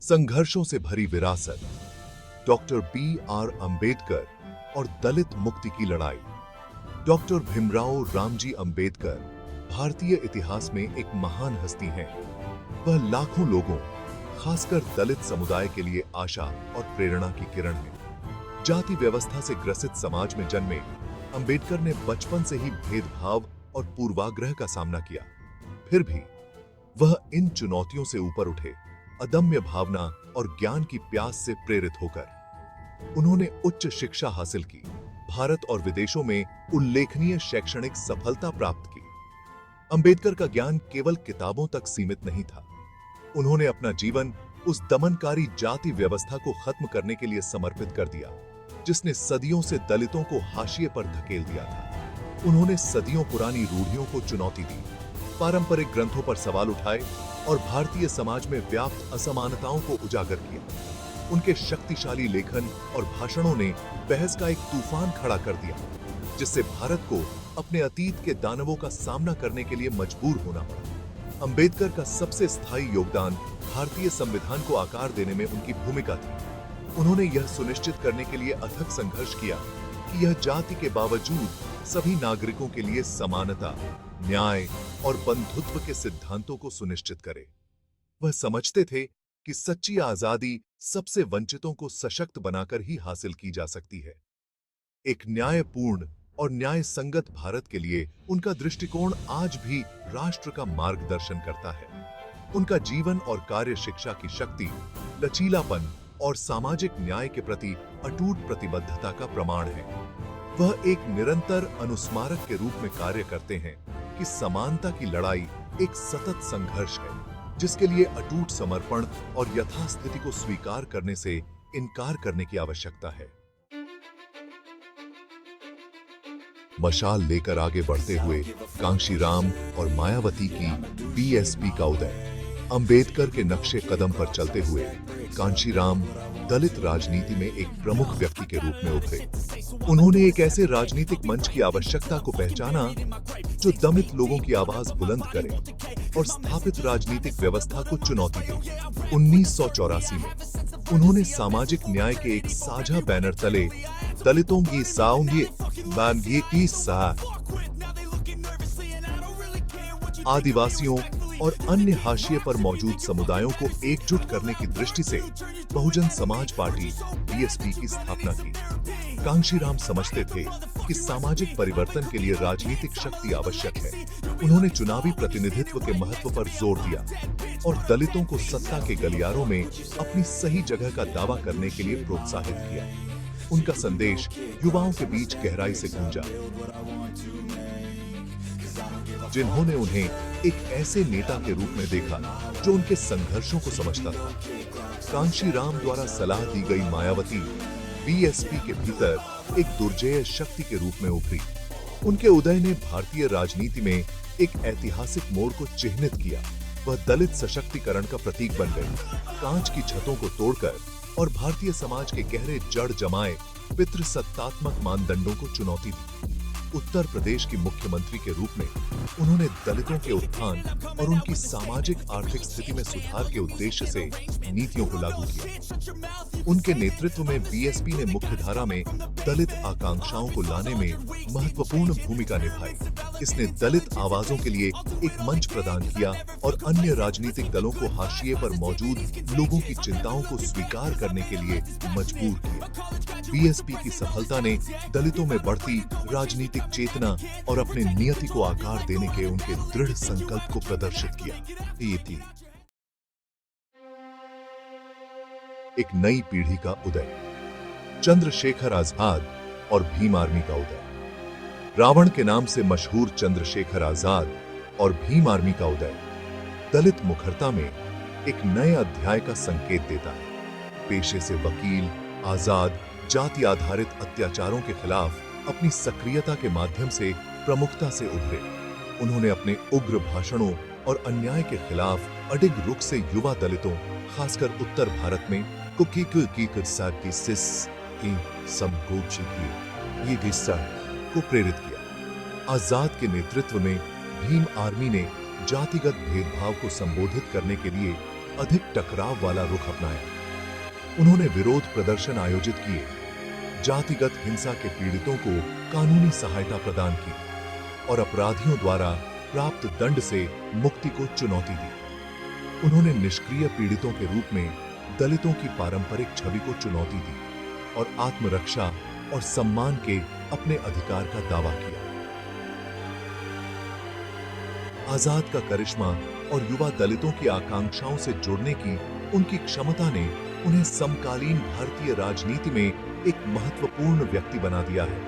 संघर्षों से भरी विरासत, डॉक्टर B.R. अंबेडकर और दलित मुक्ति की लड़ाई। डॉक्टर भीमराव रामजी अंबेडकर भारतीय इतिहास में एक महान हस्ती हैं। वह लाखों लोगों, खासकर दलित समुदाय के लिए आशा और प्रेरणा की किरण हैं। जाति व्यवस्था से ग्रसित समाज में जन्मे अंबेडकर ने बचपन से ही भेदभाव और पूर्वाग्रह का सामना किया। फिर भी वह इन चुनौतियों से ऊपर उठे, अदम्य भावना और ज्ञान की प्यास से प्रेरित होकर। उन्होंने उच्च शिक्षा हासिल की, भारत और विदेशों में उल्लेखनीय शैक्षणिक सफलता प्राप्त की। अंबेडकर का ज्ञान केवल किताबों तक सीमित नहीं था। उन्होंने अपना जीवन उस दमनकारी जाति व्यवस्था को खत्म करने के लिए समर्पित कर दिया, जिसने सदियों से दलितों को हाशिए पर धकेल दिया था। उन्होंने सदियों पुरानी रूढ़ियों को चुनौती दी, पारंपरिक ग्रंथों पर सवाल उठाए और भारतीय समाज में व्याप्त असमानताओं को उजागर किया। उनके शक्तिशाली लेखन और भाषणों ने बहस का एक तूफान खड़ा कर दिया, जिससे भारत को अपने अतीत के दानवों का सामना करने के लिए मजबूर होना पड़ा। अंबेडकर का सबसे स्थायी योगदान भारतीय संविधान को आकार देने में उनकी भूमिका थी। उन्होंने यह सुनिश्चित करने के लिए अथक संघर्ष किया कि यह जाति के बावजूद सभी नागरिकों के लिए समानता, न्याय और बंधुत्व के सिद्धांतों को सुनिश्चित करे। वह समझते थे कि सच्ची आजादी सबसे वंचितों को सशक्त बनाकर ही हासिल की जा सकती है। एक न्यायपूर्ण और न्याय संगत भारत के लिए उनका दृष्टिकोण आज भी राष्ट्र का मार्गदर्शन करता है। उनका जीवन और कार्य शिक्षा की शक्ति, लचीलापन और सामाजिक न्याय के प्रति अटूट प्रतिबद्धता का प्रमाण है। वह एक निरंतर अनुस्मारक के रूप में कार्य करते हैं कि समानता की लड़ाई एक सतत संघर्ष है, जिसके लिए अटूट समर्पण और यथास्थिति को स्वीकार करने से इनकार करने की आवश्यकता है। मशाल लेकर आगे बढ़ते हुए कांशीराम और मायावती की बीएसपी का उदय। अंबेडकर के नक्शे कदम पर चलते हुए कांशीराम दलित राजनीति में एक प्रमुख व्यक्ति के रूप में उभरे। उन्होंने एक ऐसे राजनीतिक मंच की आवश्यकता को पहचाना जो दमित लोगों की आवाज बुलंद करे और स्थापित राजनीतिक व्यवस्था को चुनौती दे। 1984 में उन्होंने सामाजिक न्याय के एक साझा बैनर तले दलितों की साउंगी बांगी की सा, आदिवासियों और अन्य हाशिए पर मौजूद समुदायों को एकजुट करने की दृष्टि से बहुजन समाज पार्टी बीएसपी की स्थापना की। कांशीराम समझते थे कि सामाजिक परिवर्तन के लिए राजनीतिक शक्ति आवश्यक है। उन्होंने चुनावी प्रतिनिधित्व के महत्व पर जोर दिया और दलितों को सत्ता के गलियारों में अपनी सही जगह का दावा करने के लिए प्रोत्साहित किया। उनका संदेश युवाओं के बीच गहराई से गूंजा, जिन्होंने उन्हें एक ऐसे नेता के रूप में देखा जो उनके संघर्षों को समझता था। कांशीराम द्वारा सलाह दी गई मायावती बीएसपी के भीतर एक दुर्जेय शक्ति के रूप में उभरी। उनके उदय ने भारतीय राजनीति में एक ऐतिहासिक मोड़ को चिह्नित किया। वह दलित सशक्तिकरण का प्रतीक बन गए, कांच की छतों को तोड़कर और भारतीय समाज के गहरे जड़ जमाए पितृसत्तात्मक मानदंडों को चुनौती दी। उत्तर प्रदेश की मुख्यमंत्री के रूप में उन्होंने दलितों के उत्थान और उनकी सामाजिक आर्थिक स्थिति में सुधार के उद्देश्य से नीतियों को लागू किया। उनके नेतृत्व में बीएसपी ने मुख्यधारा में दलित आकांक्षाओं को लाने में महत्वपूर्ण भूमिका निभाई। इसने दलित आवाजों के लिए एक मंच प्रदान किया और अन्य राजनीतिक दलों को हाशिए पर मौजूद लोगों की चिंताओं को स्वीकार करने के लिए मजबूर किया। बीएसपी की सफलता ने दलितों में बढ़ती राजनीतिक चेतना और अपने नियति को आकार देने के उनके दृढ़ संकल्प को प्रदर्शित किया। ये थी एक नई पीढ़ी का उदय, चंद्रशेखर आजाद और भीम आर्मी का उदय। रावण के नाम से मशहूर चंद्रशेखर आजाद और भीम आर्मी का उदय दलित मुखरता में एक नए अध्याय का संकेत देता है। पेशे से वकील, आजाद जाति आधारित अत्याचारों के खिलाफ अपनी सक्रियता के माध्यम से प्रमुखता से उभरे। उन्होंने अपने उग्र भाषणों और अन्याय के खिलाफ अडिग रुख से युवा दलितों, खासकर उत्तर भारत में को प्रेरित किया। आजाद के नेतृत्व में भीम आर्मी ने जातिगत भेदभाव को संबोधित करने के लिए अधिक टकराव वाला रुख अपनाया। उन्होंने विरोध प्रदर्शन आयोजित किए, जातिगत हिंसा के पीड़ितों को कानूनी सहायता प्रदान की और अपराधियों द्वारा प्राप्त दंड से मुक्ति को चुनौती दी। उन्होंने निष्क्रिय पीड़ितों के रूप में दलितों की पारंपरिक छवि को चुनौती दी और आत्मरक्षा और सम्मान के अपने अधिकार का दावा किया। आजाद का करिश्मा और युवा दलितों की आकांक्षाओं से जुड़ने की उनकी क्षमता ने उन्हें समकालीन भारतीय राजनीति में एक महत्वपूर्ण व्यक्ति बना दिया है।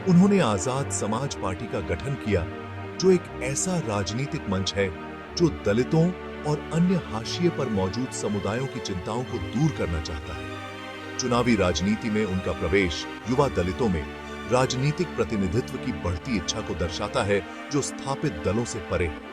उन्होंने आजाद समाज पार्टी का गठन किया, जो एक ऐसा राजनीतिक मंच है जो दलितों और अन्य हाशिए पर मौजूद समुदायों की चिंताओं को दूर करना चाहता है। चुनावी राजनीति में उनका प्रवेश युवा दलितों में राजनीतिक प्रतिनिधित्व की बढ़ती इच्छा को दर्शाता है, जो स्थापित दलों से परे है।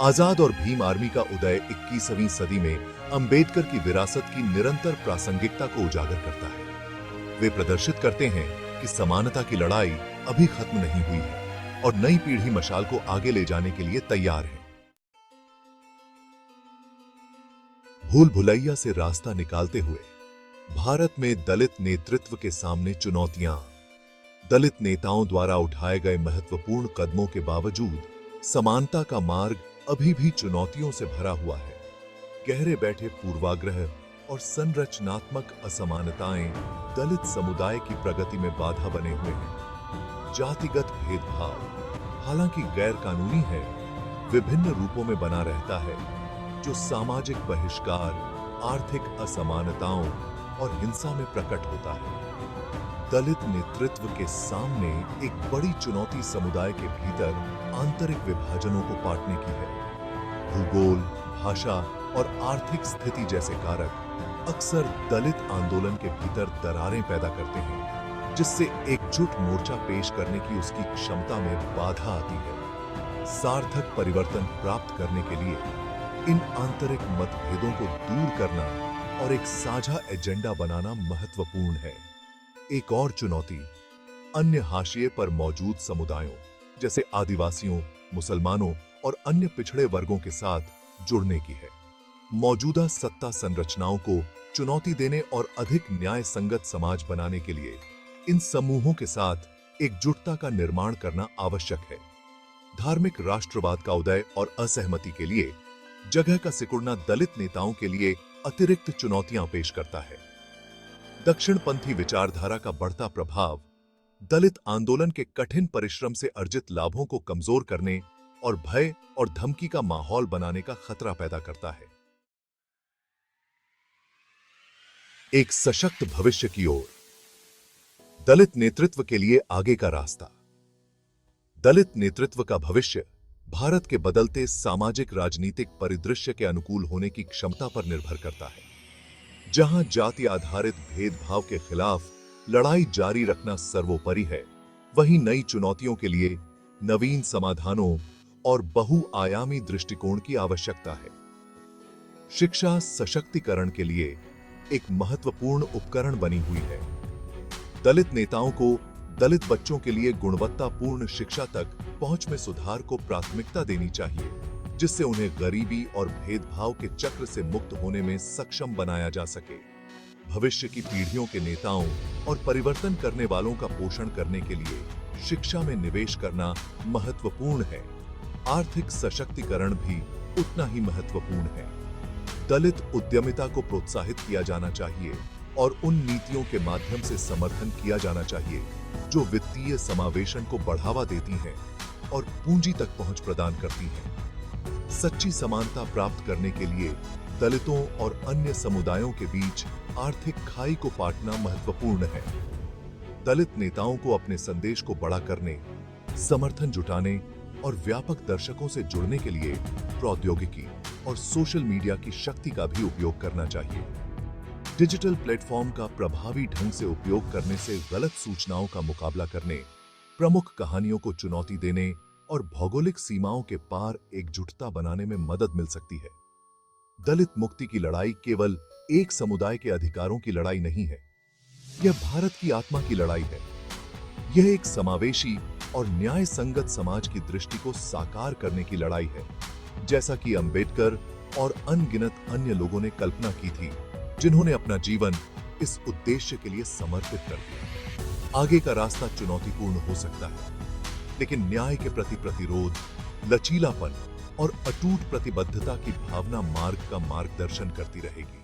आजाद और भीम आर्मी का उदय 21वीं सदी में अंबेडकर की विरासत की निरंतर प्रासंगिकता को उजागर करता है। वे प्रदर्शित करते हैं कि समानता की लड़ाई अभी खत्म नहीं हुई है और नई पीढ़ी मशाल को आगे ले जाने के लिए तैयार है। भूल भुलैया से रास्ता निकालते हुए भारत में दलित नेतृत्व के सामने चुनौतियां। दलित नेताओं द्वारा उठाए गए महत्वपूर्ण कदमों के बावजूद समानता का मार्ग अभी भी चुनौतियों से भरा हुआ है। गहरे बैठे पूर्वाग्रह और संरचनात्मक असमानताएं दलित समुदाय की प्रगति में बाधा बने हुए हैं। जातिगत भेदभाव, हालांकि गैर कानूनी है, विभिन्न रूपों में बना रहता है, जो सामाजिक बहिष्कार, आर्थिक असमानताओं और हिंसा में प्रकट होता है। दलित नेतृत्व के सामने एक बड़ी चुनौती समुदाय के भीतर आंतरिक विभाजनों को पाटने की है। भूगोल, भाषा और आर्थिक स्थिति जैसे कारक अक्सर दलित आंदोलन के भीतर दरारें पैदा करते हैं, जिससे एकजुट मोर्चा पेश करने की उसकी क्षमता में बाधा आती है। सार्थक परिवर्तन प्राप्त करने के लिए इन आंतरिक मतभेदों को दूर करना और एक साझा एजेंडा बनाना महत्वपूर्ण है। एक और चुनौती अन्य हाशिए पर मौजूद समुदायों जैसे आदिवासियों, मुसलमानों और अन्य पिछड़े वर्गों के साथ जुड़ने की है। मौजूदा सत्ता संरचनाओं को चुनौती देने और अधिक न्याय संगत समाज बनाने के लिए इन समूहों के साथ एकजुटता का निर्माण करना आवश्यक है। धार्मिक राष्ट्रवाद का उदय और असहमति के लिए जगह का सिकुड़ना दलित नेताओं के लिए अतिरिक्त चुनौतियां पेश करता है। दक्षिणपंथी विचारधारा का बढ़ता प्रभाव दलित आंदोलन के कठिन परिश्रम से अर्जित लाभों को कमजोर करने और भय और धमकी का माहौल बनाने का खतरा पैदा करता है। एक सशक्त भविष्य की ओर दलित नेतृत्व के लिए आगे का रास्ता। दलित नेतृत्व का भविष्य भारत के बदलते सामाजिक राजनीतिक परिदृश्य के अनुकूल होने की क्षमता पर निर्भर करता है। जहां जाति आधारित भेदभाव के खिलाफ लड़ाई जारी रखना सर्वोपरि है, वहीं नई चुनौतियों के लिए नवीन समाधानों और बहुआयामी दृष्टिकोण की आवश्यकता है। शिक्षा सशक्तिकरण के लिए एक महत्वपूर्ण उपकरण बनी हुई है। दलित नेताओं को दलित बच्चों के लिए गुणवत्तापूर्ण शिक्षा तक पहुंच में सुधार को प्राथमिकता देनी चाहिए, जिससे उन्हें गरीबी और भेदभाव के चक्र से मुक्त होने में सक्षम बनाया जा सके। भविष्य की पीढ़ियों के नेताओं और परिवर्तन करने वालों का पोषण करने के लिए शिक्षा में निवेश करना महत्वपूर्ण है। आर्थिक सशक्तिकरण भी उतना ही महत्वपूर्ण है। दलित उद्यमिता को प्रोत्साहित किया जाना चाहिए और उन नीतियों के माध्यम से समर्थन किया जाना चाहिए जो वित्तीय समावेशन को बढ़ावा देती हैं और पूंजी तक पहुंच प्रदान करती हैं। सच्ची समानता प्राप्त करने के लिए दलितों और अन्य समुदायों के बीच आर्थिक खाई को पाटना महत्वपूर्ण है। दलित नेताओं को अपने संदेश को बड़ा करने, समर्थन जुटाने और व्यापक दर्शकों से जुड़ने के लिए प्रौद्योगिकी और सोशल मीडिया की शक्ति का भी उपयोग करना चाहिए। डिजिटल प्लेटफॉर्म का प्रभावी ढंग से उपयोग करने से गलत सूचनाओं का मुकाबला करने, प्रमुख कहानियों को चुनौती देने और भौगोलिक सीमाओं के पार एकजुटता बनाने में मदद मिल सकती है। दलित मुक्ति की लड़ाई केवल एक समुदाय के अधिकारों की लड़ाई नहीं है, यह भारत की आत्मा की लड़ाई है। यह एक समावेशी और न्याय संगत समाज की दृष्टि को साकार करने की लड़ाई है, जैसा कि अंबेडकर और अनगिनत अन्य लोगों ने कल्पना की थी, जिन्होंने अपना जीवन इस उद्देश्य के लिए समर्पित कर दिया। आगे का रास्ता चुनौतीपूर्ण हो सकता है, लेकिन न्याय के प्रति प्रतिरोध, लचीलापन और अटूट प्रतिबद्धता की भावना मार्ग का मार्गदर्शन करती रहेगी।